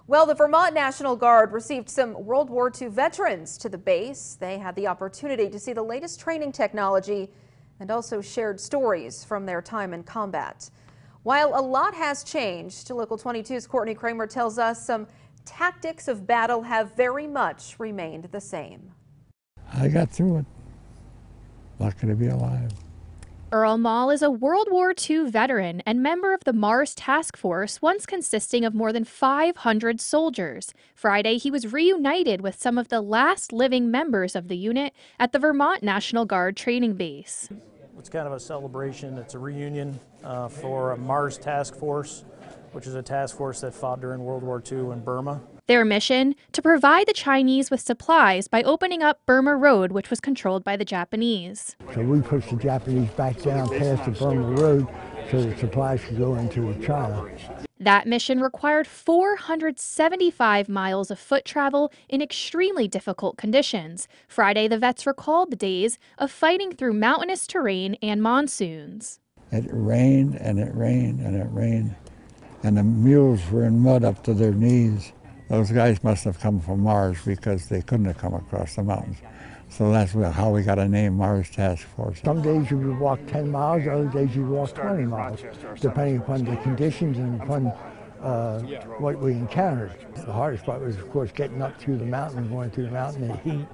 Well, the Vermont National Guard received some World War II veterans to the base. They had the opportunity to see the latest training technology and also shared stories from their time in combat. While a lot has changed, Local 22's Courtney Kramer tells us some tactics of battle have very much remained the same. I got through it. Lucky to be alive. Earl Mall is a World War II veteran and member of the Mars Task Force, once consisting of more than 500 soldiers. Friday, he was reunited with some of the last living members of the unit at the Vermont National Guard training base. It's kind of a celebration. It's a reunion for a Mars Task Force, which is a task force that fought during World War II in Burma. Their mission? To provide the Chinese with supplies by opening up Burma Road, which was controlled by the Japanese. So we pushed the Japanese back down past the Burma Road so the supplies could go into China. That mission required 475 miles of foot travel in extremely difficult conditions. Friday, the vets recalled the days of fighting through mountainous terrain and monsoons. It rained and it rained and it rained, and the mules were in mud up to their knees. Those guys must have come from Mars because they couldn't have come across the mountains. So that's how we got a name, Mars Task Force. Some days you would walk 10 miles, other days you would walk 20 miles, depending upon the conditions and upon what we encountered. The hardest part was, of course, getting up through the mountain, going through the mountain in the heat.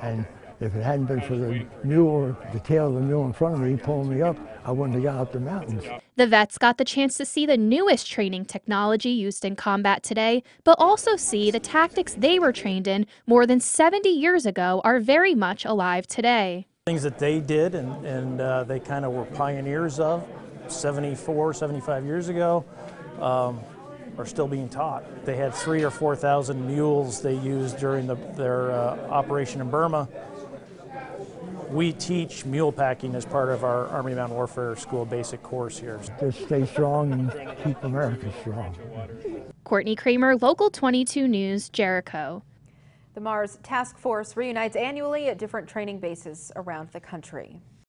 And if it hadn't been for the mule, the tail of the mule in front of me pulling me up, I wouldn't have got up the mountains. The vets got the chance to see the newest training technology used in combat today, but also see the tactics they were trained in more than 70 years ago are very much alive today. Things that they did and they kind of were pioneers of 74, 75 years ago are still being taught. They had 3,000 or 4,000 mules they used during their operation in Burma. We teach mule packing as part of our Army Mountain Warfare School basic course here. Just stay strong and keep America strong. Courtney Kramer, Local 22 News, Jericho. The Mars Task Force reunites annually at different training bases around the country.